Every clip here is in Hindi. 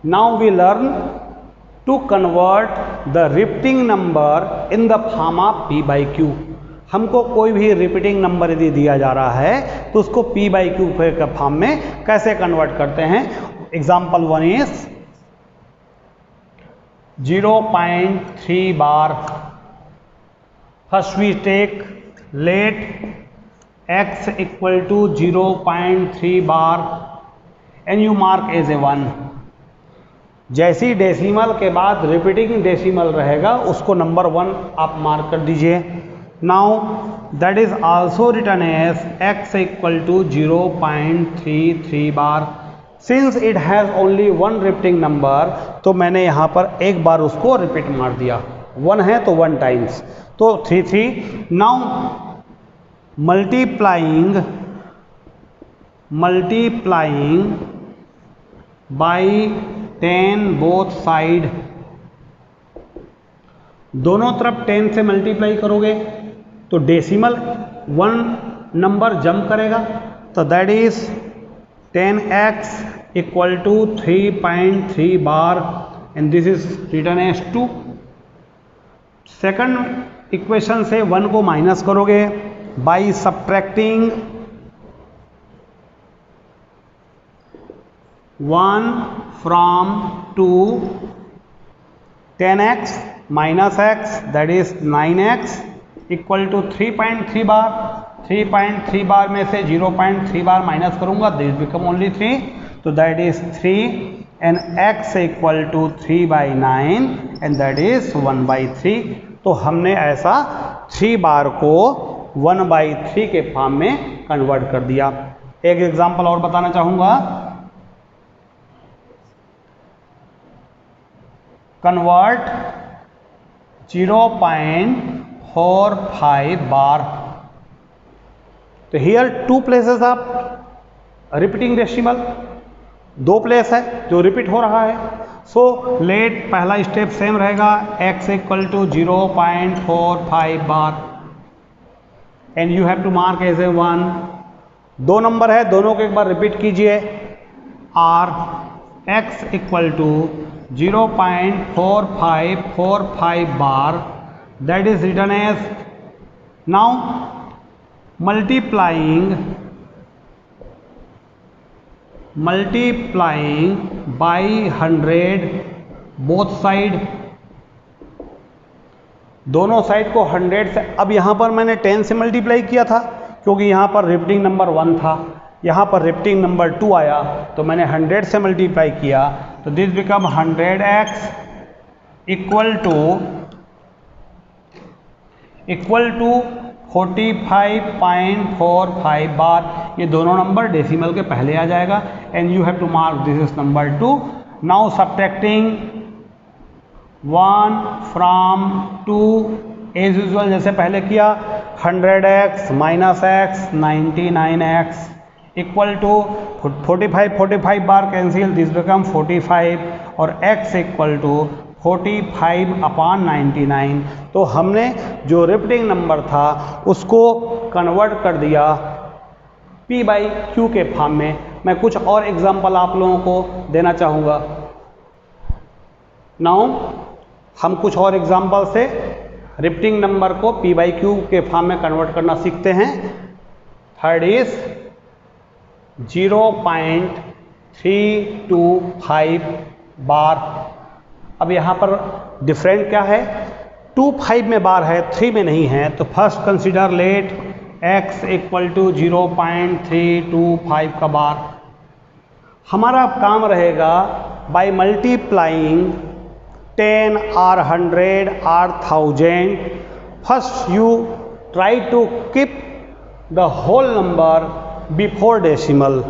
Now we learn to convert the repeating number in the form of P by Q. हमको कोई भी रिपीटिंग नंबर यदि दिया जा रहा है तो उसको पी बाई क्यू के फॉर्म में कैसे कन्वर्ट करते हैं। Example 1 is 0.3 bar. First we take let x equal to 0.3 bar and you mark as a 1। जैसी डेसिमल के बाद रिपीटिंग डेसिमल रहेगा उसको नंबर 1 आप मार्क कर दीजिए। Now that is also written as x equal to 0.33 bar. Since it has only one repeating number तो मैंने यहाँ पर एक बार उसको रिपीट मार दिया। 1 है तो 1 टाइम्स तो 33। Now multiplying by 10 both side. दोनों तरफ 10 से मल्टीप्लाई करोगे तो डेसिमल 1 नंबर जंप करेगा तो that is 10x equal to 3.3 bar and this is written as 2। Second equation से 1 को माइनस करोगे by subtracting 1 from 2, 10x minus x that is 9x equal to 3.3 bar. 3.3 bar में से 0.3 बार माइनस करूंगा दिस बिकम ओनली 3 तो that is 3 and x equal to 3/9 and that is 1/3। तो हमने ऐसा 3 बार को 1/3 के फॉर्म में कन्वर्ट कर दिया। एक एग्जांपल और बताना चाहूंगा। Convert 0.45 bar. तो here 2 places of repeating decimal, 2 place है जो रिपीट हो रहा है। सो लेट पहला स्टेप सेम रहेगा x equal to 0.45 bar and you have to mark as a 1। 2 number है दोनों को एक बार रिपीट कीजिए। r x equal to 0.4545 bar that is written as. Now multiplying by 100 both side. दोनों साइड को 100 से, अब यहां पर मैंने 10 से मल्टीप्लाई किया था क्योंकि यहां पर रिपीटिंग नंबर 1 था, यहां पर रिपीटिंग नंबर 2 आया तो मैंने 100 से मल्टीप्लाई किया तो this become 100x equal to 45.45 bar. ये दोनों नंबर डेसिमल के पहले आ जाएगा and you have to mark this is number 2। Now subtracting 1 from 2 as usual जैसे पहले किया 100x minus x 99x equal to 45 bar cancel this become 45 और x इक्वल टू 45/99। तो हमने जो रिपीटिंग नंबर था उसको कन्वर्ट कर दिया p बाई क्यू के फॉर्म में। मैं कुछ और एग्जांपल आप लोगों को देना चाहूँगा। नाउ हम कुछ और एग्जांपल से रिपीटिंग नंबर को p बाई क्यू के फॉर्म में कन्वर्ट करना सीखते हैं। थर्ड इज 0.325 बार। अब यहाँ पर डिफरेंट क्या है, 25 में बार है 3 में नहीं है। तो first consider let x equal to 0.325 का बार। हमारा काम रहेगा by multiplying 10 or 100 or 1000 first you try to keep the whole number before decimal.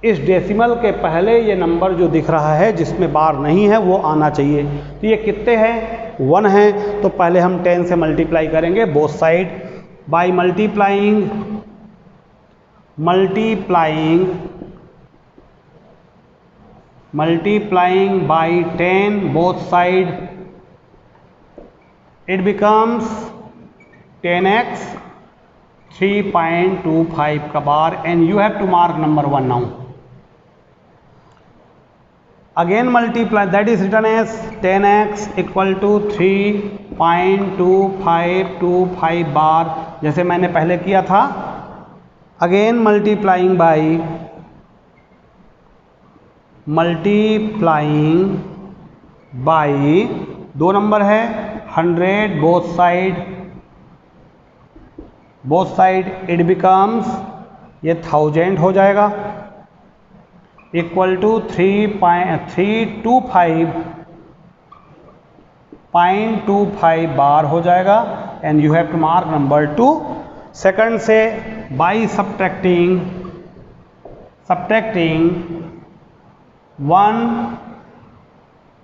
इस डेसिमल के पहले ये नंबर जो दिख रहा है जिसमें बार नहीं है वो आना चाहिए। तो ये कितने हैं, 1 है तो पहले हम 10 से मल्टीप्लाई करेंगे both side by multiplying by 10 both side it becomes 10x 3.25 का bar and you have to mark number 1 now. Again multiply, that is written as 10x equal to 3.2525 बार, जैसे मैंने पहले किया था. Again multiplying by दो नंबर है 100 बोथ साइड इट बिकम्स, ये 1000 हो जाएगा, इक्वल टू 3.25 बार हो जाएगा. And you have to mark number 2. Second से by subtracting 1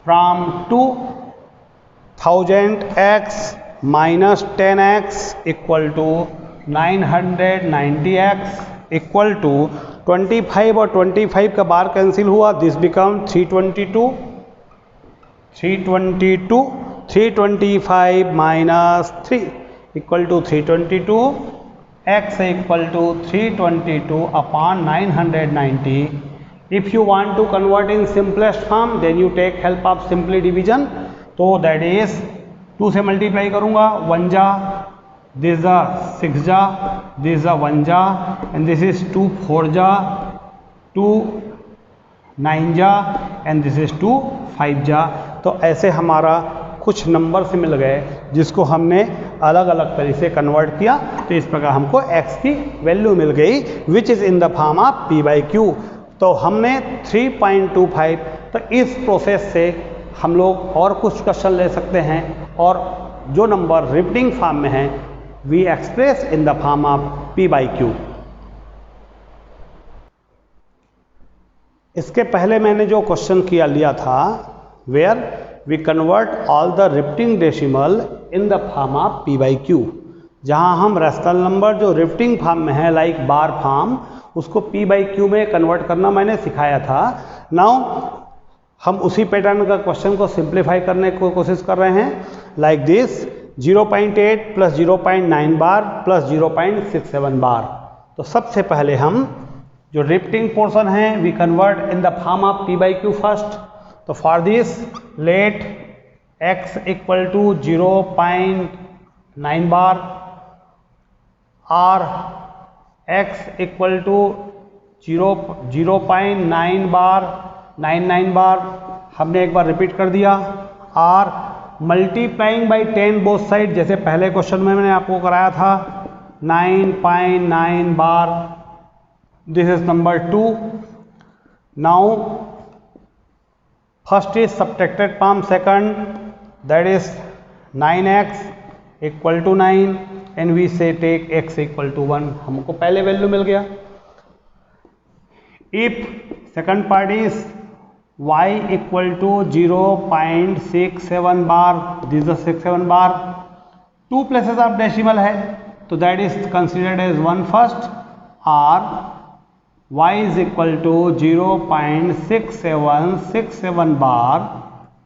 from 2000x minus 10x equal to 990x equal to 25 और 25 का बार कैंसिल हुआ, this become 325 minus 3 equal to 322, x equal to 322 upon 990. If you want to convert in simplest form, then you take help of simply division. तो that is 2 से मल्टीप्लाई करूँगा, 1 जा, this जा 6 जा, this जा 1 जा, and this is 2 4 जा, 2 9 जा, and this is 2 5 जा. तो ऐसे हमारा कुछ नंबर से मिल गए जिसको हमने अलग अलग तरीके से कन्वर्ट किया. तो इस प्रकार हमको x की वैल्यू मिल गई which is in the form of p/q. तो हमने 3.25. तो इस प्रोसेस से हम लोग और कुछ क्वेश्चन ले सकते हैं, और जो नंबर रिपीटिंग फॉर्म में हैं we express in the form of p/q. इसके पहले मैंने जो क्वेश्चन किया लिया था where we convert all the repeating decimal in the form of p/q, जहां हम रेशनल नंबर जो रिपीटिंग फॉर्म में है लाइक बार फॉर्म, उसको p/q में कन्वर्ट करना मैंने सिखाया था. नाउ हम उसी पैटर्न का क्वेश्चन को सिंप्लीफाई करने की कोशिश कर रहे हैं like this 0.8 plus 0.9 bar plus 0.67 bar. तो सबसे पहले हम जो रिपीटिंग पोर्शन है we convert in the form of p/q first. तो for this let x equal to 0.9 bar और x equal to 0.9 bar 99 bar हमने एक बार रिपीट कर दिया, और मल्टीप्लाइंग बाई 10 बोथ साइड, जैसे पहले क्वेश्चन में मैंने आपको कराया था 9.9 bar. This is number 2. Now first is subtracted from second, that is 9x equal to 9 and we say take x equal to 1. हमको पहले वैल्यू मिल गया. If second part is y equal to 0.67 bar, this is 67 bar, 2 places of decimal है तो that is considered as 1 first, और y is equal to 0.6767 bar,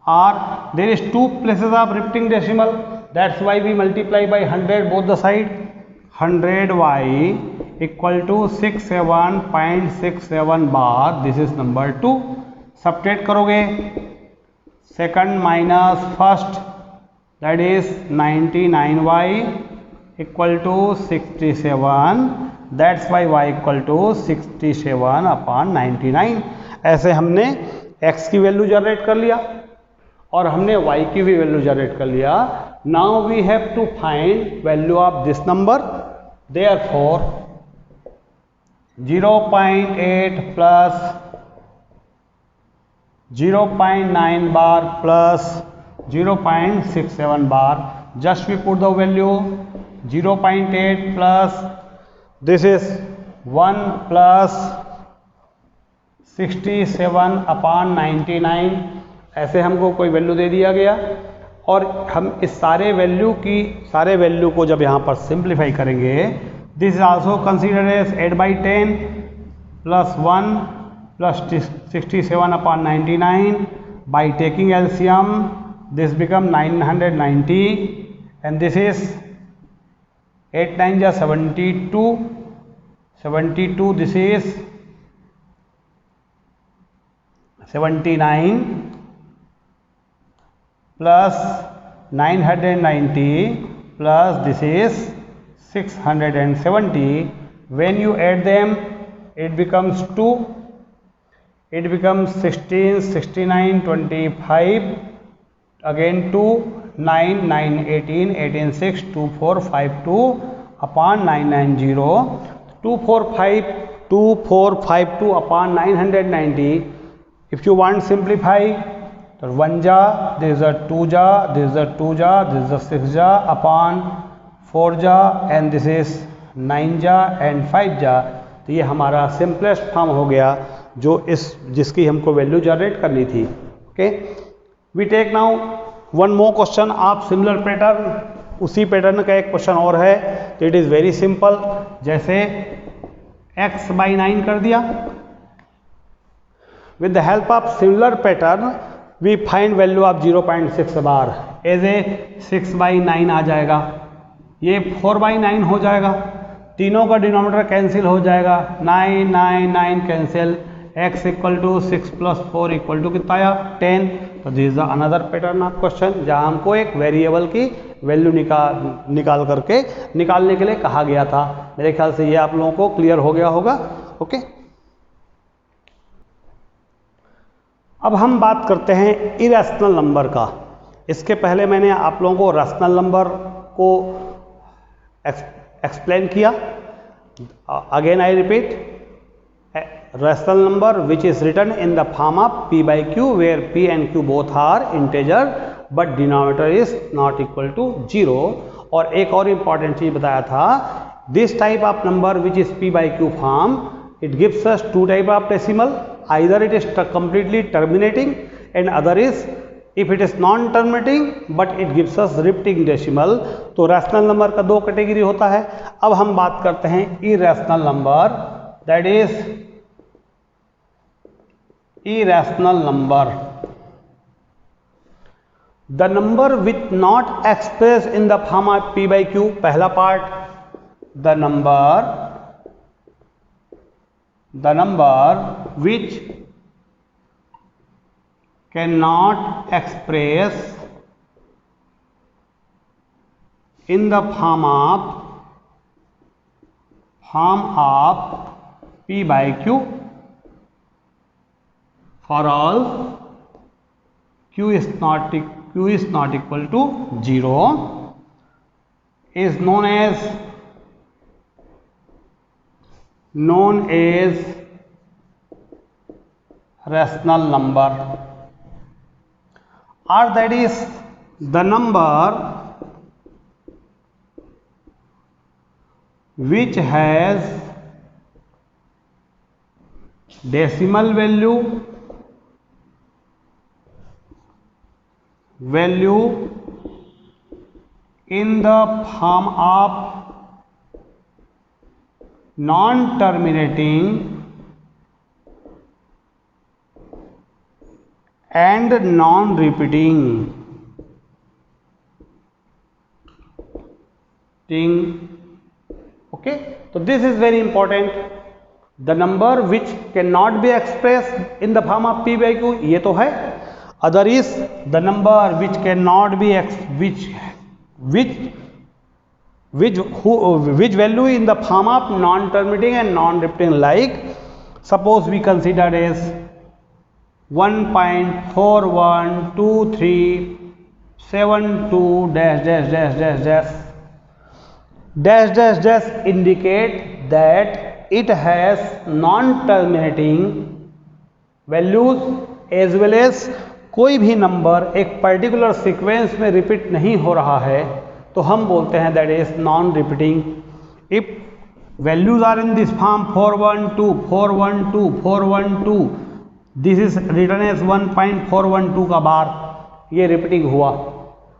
और there is 2 places of repeating decimal, that's why we multiply by 100 both the side. 100y equal to 67.67 bar, this is number 2. Subtract करोगे second minus first, that is 99y equal to 67, that's why y equal to 67 upon 99. ऐसे हमने x की वैल्यू जनरेट कर लिया और हमने y की भी वैल्यू जनरेट कर लिया. Now we have to find value of this number. Therefore 0.8 plus 0.9 bar plus 0.67 bar. Just we put the value 0.8 plus this is 1 plus 67 upon 99. ऐसे हमको कोई वैल्यू दे दिया गया, और हम इस सारे वैल्यू को जब यहाँ पर सिंप्लीफाई करेंगे, this is also considered as 8/10 plus 1 plus 67 upon 99. By taking LCM this become 990 and this is 8 9 जा 72, this is 79 plus 990 plus this is 670. When you add them, it becomes 2. It becomes 16, 69, 25, again 2, 9, 9, 18, 18, 6, 2, 4, 5, 2 upon 990, 2, 4, 5, 2, 4, 5, 2 upon 990. If you want simplify, so 1 ja, this is a 2 ja, this is a 2 ja, this is a 6 ja upon 4 ja, and this is 9 ja and 5 ja. तो ये हमारा सिंपलेस्ट फॉर्म हो गया जो जिसकी हमको वैल्यू जनरेट करनी थी. Okay, we take now one more question of similar pattern. उसी पैटर्न का एक क्वेश्चन और है. तो इट इज़ वेरी सिंपल. जैसे x बाई 9 कर दिया. With the help of similar pattern we find value of 0.6 bar. As a 6 by 9 आ जाएगा. ये 4 बाई 9 हो जाएगा. तीनों का डिनोमिनेटर कैंसिल हो जाएगा. 9 9 9 cancel. x equal to 6 plus 4 equal to कितना आया 10. तो this is another pattern of question जहां हमको एक वेरिएबल की वैल्यू निकाल करके निकालने के लिए कहा गया था. मेरे ख्याल से ये आप लोगों को क्लियर हो गया होगा. ओके, अब हम बात करते हैं इरेशनल नंबर का. इसके पहले मैंने आप लोगों को रैशनल नंबर को एक्सप्लेन किया. Again I repeat, rational number which is written in the form of p by q where p and q both are integer but denominator is not equal to 0. और एक और important चीज बताया था, this type of number which is p by q form, it gives us two type of decimal. Either it is completely terminating and other is if it is non terminating but it gives us repeating decimal. तो rational number का दो कैटेगरी होता है. अब हम बात करते हैं irrational number, that is irrational number, the number which not expressed in the form of p by q. पहला part, the number which cannot express in the form of p by q. For all q is not equal to 0 is known as rational number, or that is the number which has decimal value in the form of non-terminating and non-repeating. Okay, so this is very important. The number which cannot be expressed in the form of p by q, ये तो है. Other is the number which cannot be which value in the form of non-terminating and non-repeating. Like suppose we consider as 1.412372 dash dash dash dash dash dash dash dash indicate that it has non-terminating values as well as कोई भी नंबर एक पर्टिकुलर सीक्वेंस में रिपीट नहीं हो रहा है तो हम बोलते हैं that is non repeating. If values are in this form 412 412 412, this is written as 1.412 का बार, ये रिपीटिंग हुआ.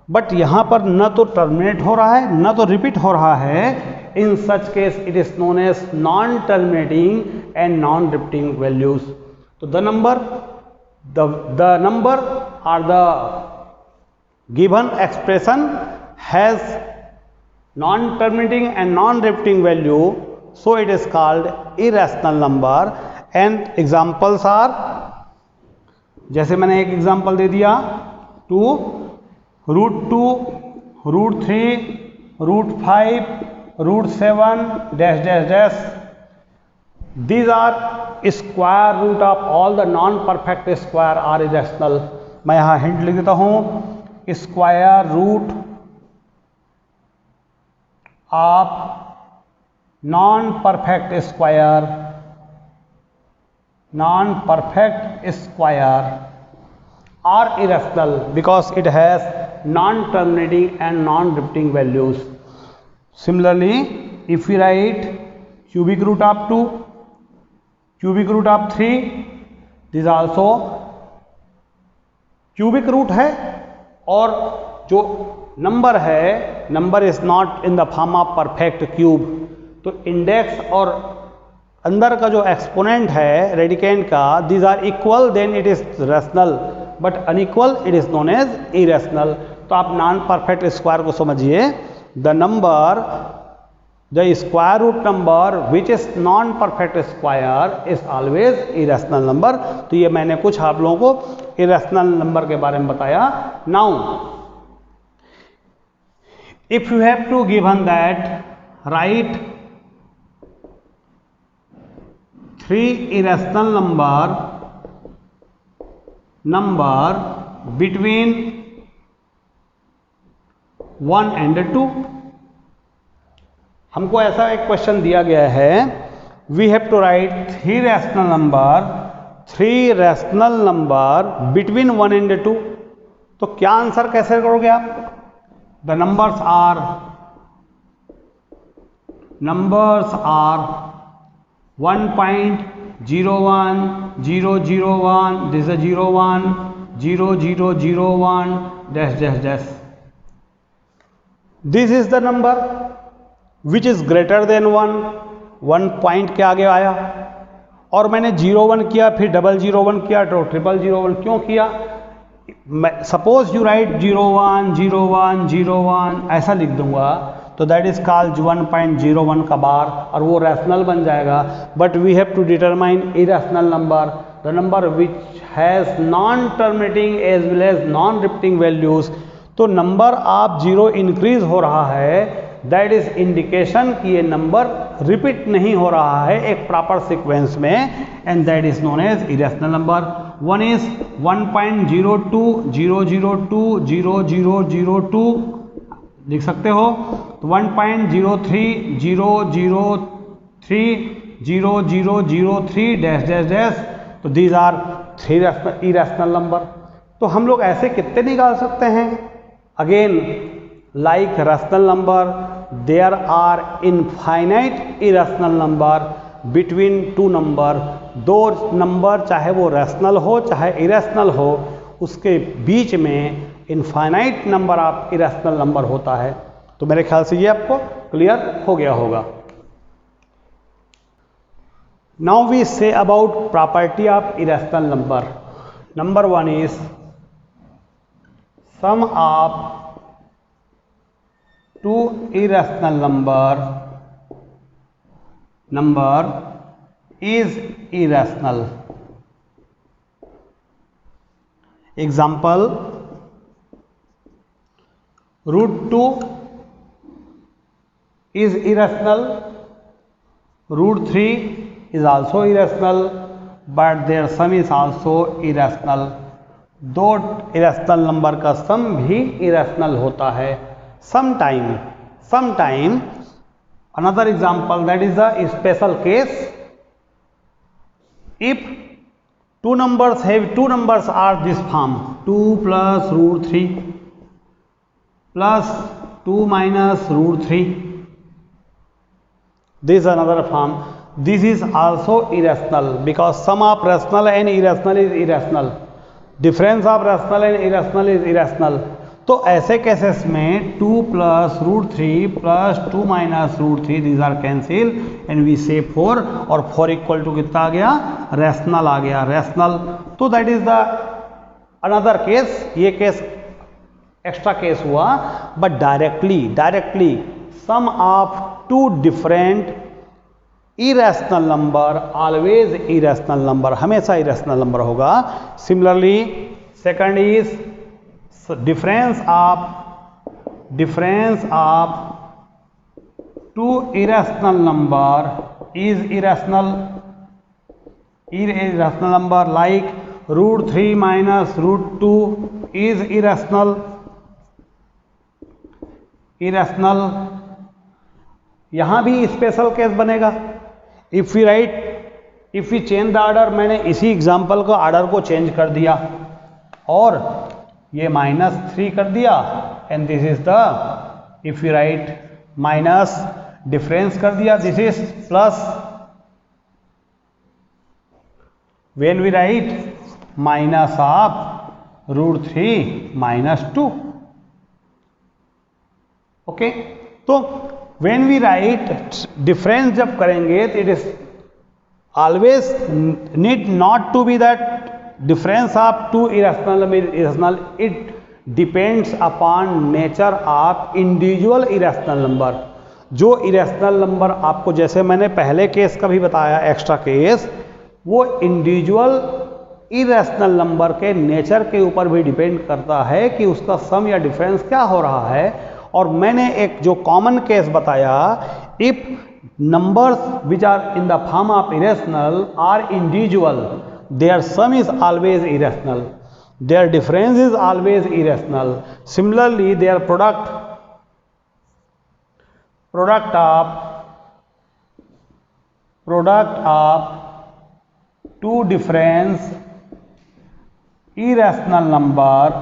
बट यहाँ पर न तो टर्मिनेट हो रहा है न तो रिपीट हो रहा है. In such case it is known as non terminating and non repeating values. तो the number or the given expression has non-terminating and non-repeating value, so it is called irrational number. And examples are जैसे मैंने एक एग्जांपल दे दिया 2 √2 √3 √5 √7 dash dash dash. These are square root of all the non-perfect square are irrational. मैं यहाँ हिंट लिख देता हूँ, square root of non perfect square are irrational because it has non-terminating and non-repeating values. Similarly, if we write cubic root of 2, cubic root of 3, this also cubic root है, और जो नंबर है, number is not in the form of perfect cube. तो इंडेक्स और अंदर का जो एक्सपोनेंट है रेडिकेंड का, these are equal, then it is rational, but unequal it is known as irrational. तो आप नॉन परफेक्ट स्क्वायर को समझिए, the number, the square root number which is non perfect square is always irrational number. तो ये मैंने कुछ आप लोगों को irrational number के बारे में बताया. Now if you have to given that write 3 irrational number between 1 and 2. हमको ऐसा एक क्वेश्चन दिया गया है, we have to write 3 rational number between 1 and 2. तो क्या आंसर कैसे करोगे आप? द नंबर्स आर 1.01 001, दिस इज 01 0001 dash dash dash. This is the number which is greater than 1 point के आगे आया, और मैंने 01 किया, फिर 001 किया, तो 0001 क्यों किया? सपोज यू राइट 01 01 01 ऐसा लिख दूंगा, तो दैट इज कॉल्ड 1.01 का बार, और वो रैशनल बन जाएगा. But we have to determine irrational number, the number which has non terminating as well as non repeating values. तो नंबर आप 0 इंक्रीज हो रहा है, दैट इज इंडिकेशन कि ये नंबर रिपीट नहीं हो रहा है एक प्रॉपर सीक्वेंस में, and that is known as irrational number. One is 1.02 002 0002 लिख सकते हो, तो 1.03 003 0003 डैश डैश डैश. तो दीज आर 3 इरेशनल नंबर. तो हम लोग ऐसे कितने निकाल सकते हैं? Again like rational number, there are infinite irrational number between two number. दो नंबर चाहे वो रैशनल हो चाहे इरेशनल हो, उसके बीच में infinite number of irrational number होता है. तो मेरे ख्याल से ये आपको क्लियर हो गया होगा. Now we say about property of irrational number. Number 1 is sum of 2 irrational number is irrational. Example, √2 is irrational, √3 is also irrational, but their sum is also irrational. दो irrational नंबर का सम भी irrational होता है. sometime another example, that is a special case. If two numbers are this form, 2 plus √3 plus 2 minus √3, this is another form. This is also irrational because sum of rational and irrational is irrational. Difference of rational and irrational is irrational. तो ऐसे केसेस में 2 plus √3 plus 2 minus √3 these are cancel and we say 4, और 4 इक्वल टू कितना आ गया? रैशनल आ गया, रैशनल. तो that is the another case. ये केस एक्स्ट्रा केस हुआ. But directly sum of 2 different irrational number always irrational number, हमेशा इरेशनल नंबर होगा। Similarly second is difference of two irrational number is irrational number like √3 minus √2 is irrational. यहां भी स्पेशल केस बनेगा। If we change the order, मैंने इसी एग्जांपल को ऑर्डर को चेंज कर दिया और ये -3 कर दिया and this is the, if you write minus difference कर दिया, this is plus. When we write minus of √3 minus 2, okay. तो व्हेन वी राइट डिफरेंस जब करेंगे तो it is always need not to be that difference of two irrational, it depends upon nature of individual irrational number. जो इरेशनल नंबर आपको, जैसे मैंने पहले केस का भी बताया एक्स्ट्रा केस, वो इंडिविजुअल इरेशनल नंबर के नेचर के ऊपर भी डिपेंड करता है कि उसका सम या डिफरेंस क्या हो रहा है। और मैंने एक जो कॉमन केस बताया, if numbers which are in the form of irrational are individual, their sum is always irrational, their difference is always irrational. Similarly, their product of two difference irrational number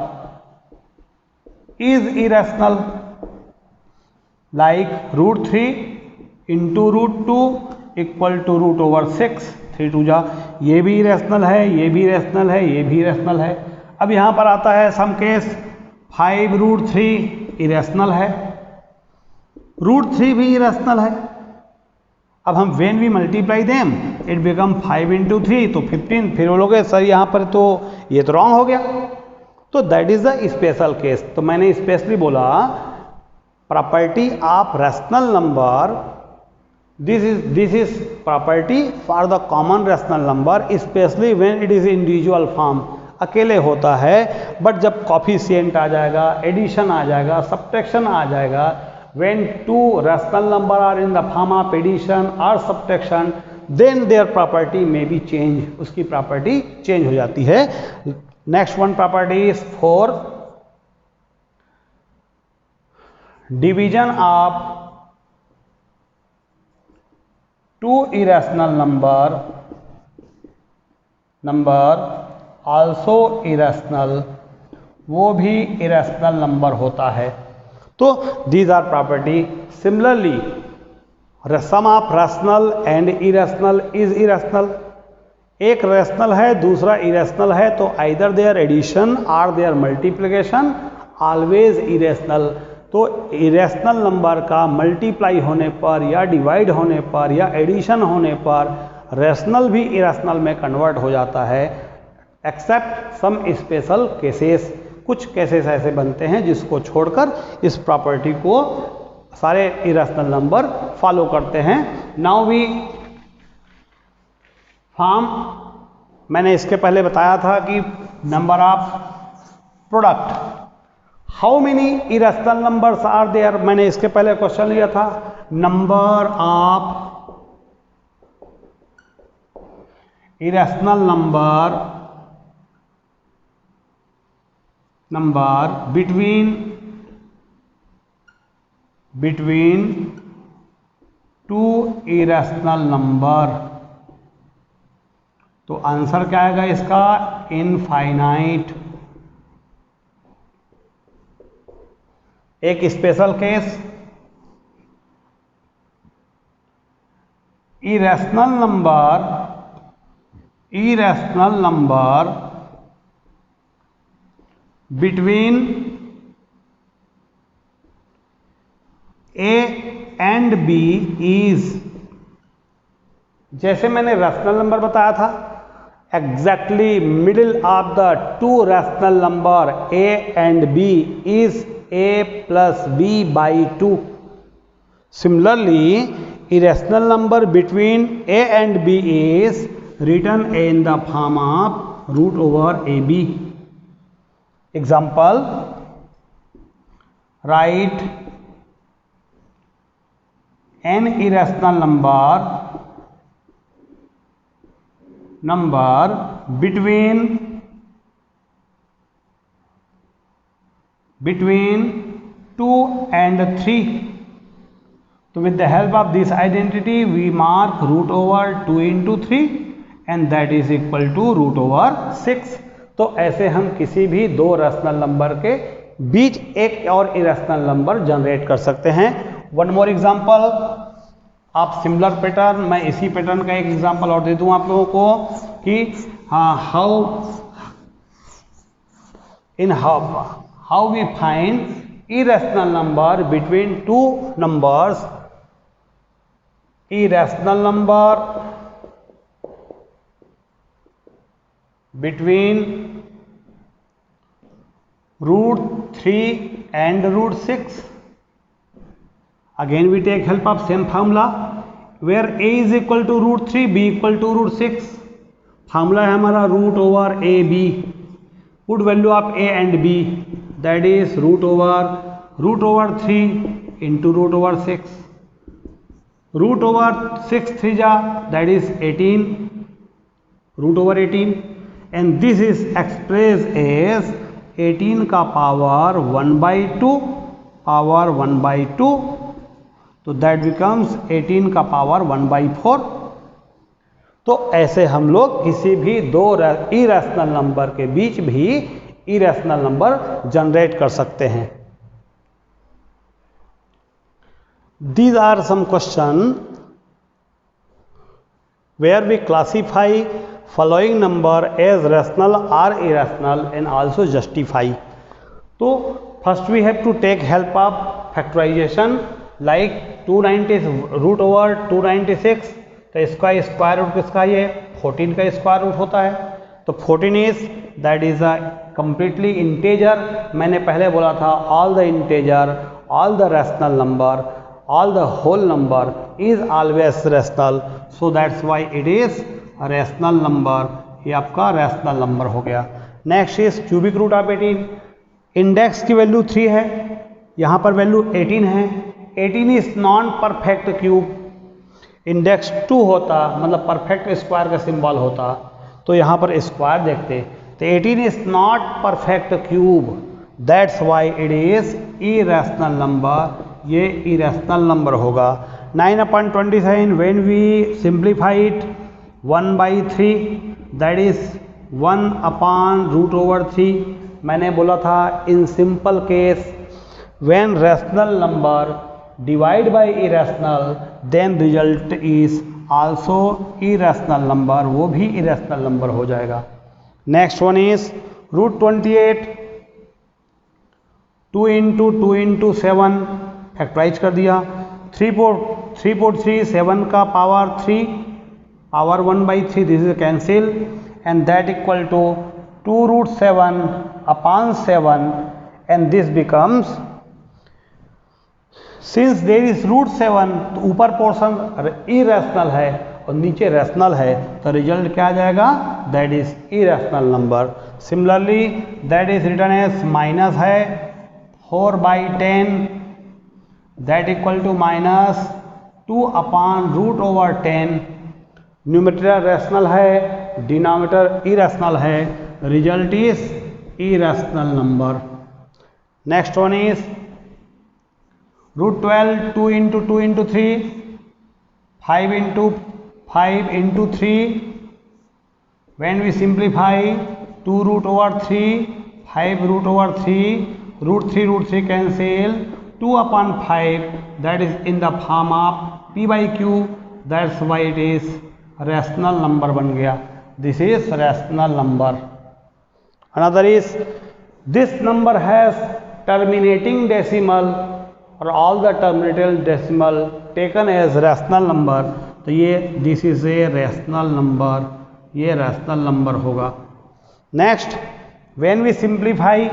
is irrational, like √3 into √2 equal to √6, 3 2 जा, ये भी इरेशनल है, ये भी इरेशनल है, ये भी इरेशनल है। अब यहाँ पर आता है सम केस, 5√3 इरेशनल है, √3 भी इरेशनल है। अब हम when we multiply them it become 5 into 3 तो 15। फिर बोलोगे सर यहाँ पर तो ये तो रॉन्ग हो गया, तो that is the special case. तो मैंने स्पेशली बोला property of rational number, this is property for the common rational number, especially when it is individual form, अकेले होता है। बट जब कोफिशिएंट आ जाएगा, एडिशन आ जाएगा, सब्ट्रैक्शन आ जाएगा, when two rational number are in the form of addition or subtraction, then their property may be changed, उसकी प्रॉपर्टी चेंज हो जाती है। Next one property is 4 division of two irrational number also irrational, वो भी irrational number होता है। तो these are property. Similarly, sum of rational and irrational is irrational. एक rational है, दूसरा irrational है, तो either their addition or their multiplication always irrational. तो इरेशनल नंबर का मल्टीप्लाई होने पर या डिवाइड होने पर या एडिशन होने पर रैशनल भी इरेशनल में कन्वर्ट हो जाता है, एक्सेप्ट सम स्पेशल केसेस। कुछ केसेस ऐसे बनते हैं जिसको छोड़कर इस प्रॉपर्टी को सारे इरेशनल नंबर फॉलो करते हैं। नाउ वी फॉर्म, मैंने इसके पहले बताया था कि number of product, how many irrational numbers are there, मैंने इसके पहले क्वेश्चन लिया था, number of irrational number between two irrational number. तो आंसर क्या आएगा इसका, इनफाइनाइट। एक special case, irrational number between a and b is, जैसे मैंने रैशनल नंबर बताया था, exactly middle of the two rational number a and b is a plus b by 2. Similarly, irrational number between a and b is written in the form of root over ab. Example, write an irrational number between 2 and 3. So with the help of this identity we mark root over 2 into 3 and that is equal to root over 6. तो ऐसे हम किसी भी दो रैशनल नंबर के बीच एक और इरेशनल नंबर जनरेट कर सकते हैं. वन मोर एग्जांपल, आप सिमिलर पैटर्न, मैं इसी पैटर्न का एक एग्जांपल और दे दूं आप लोगों को कि how we find irrational number between two numbers. Irrational number between root 3 and root 6. Again we take help of same formula where a is equal to root 3, b equal to root 6. Formula है हमारा root over a b. Put value of a and b, that is root over 3 into root over 6. Root over 6 3 ja, that is 18, root over 18, and this is expressed as 18 का पावर 1/2, पावर 1/2, तो that becomes 18 का पावर 1/4. तो ऐसे हम लोग किसी भी दो इरेशनल नंबर के बीच भी इरेशनल नंबर जनरेट कर सकते हैं. These are some questions where we classify following number as rational or irrational and also justify. So first we have to take help of factorization, like 290 root over 296, तो इसका स्क्वायर रूट किसका ये 14 का स्क्वायर रूट होता है. तो 14 is that is a completely integer. मैंने पहले बोला था all the integer, all the rational number, all the whole number is always rational, so that's why it is rational number. ये आपका रैशनल नंबर हो गया. Next is cubic root of 18. Index की वैल्यू 3 है, यहाँ पर वैल्यू 18 है. 18 is non perfect cube. Index 2 होता मतलब परफेक्ट स्क्वायर का सिंबल होता, तो यहाँ पर स्क्वायर देखते. तो 18 is not perfect cube, that's why it is irrational number. ये इरेशनल नंबर होगा. 9/27 when we simplify it 1/3, that is 1/√3. मैंने बोला था in simple case when rational number divide by irrational then result is also irrational number, वो भी irrational number हो जाएगा. Next one is root 28, 2 into 7 factorize कर दिया. 3/3 7 का power 3, power 1/3, this is cancel and that equal to 2√7/7 and this becomes, since there is √7 तो ऊपर पोर्शन इरेशनल है और नीचे रैशनल है, तो रिजल्ट क्या आ जाएगा, that is irrational number. Similarly that is written as minus है 4/10, that equal to -2/√10. Numerator rational है, डिनोमिनेटर इरेशनल है, result is irrational number. Next one is √12, 2 into 3, 5 into 3. When we simplify 2√3, 5√3, √3 cancel, 2/5, that is in the form of p/q. That's why it is rational number बन गया. This is rational number. Another is this number has terminating decimal और all the terminating decimal taken as rational number. तो ये this is a rational number, ये रैशनल नंबर होगा. Next when we simplify,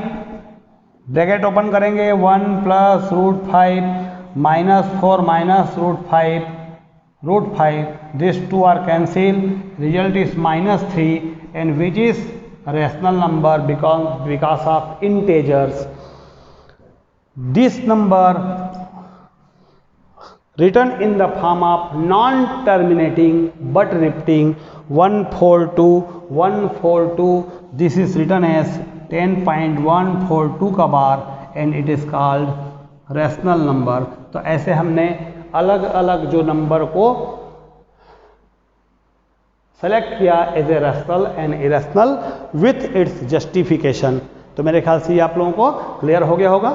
bracket open करेंगे 1 + √5 -4 -√5 root 5, these two are cancelled, result is -3, and which is rational number because of integers. This number written in the form of non-terminating but repeating 142, this is written as 10.142 का बार, and it is called rational number. तो ऐसे हमने अलग अलग जो नंबर को सेलेक्ट किया as a rational and irrational with its justification. तो मेरे ख्याल से ये आप लोगों को क्लियर हो गया होगा.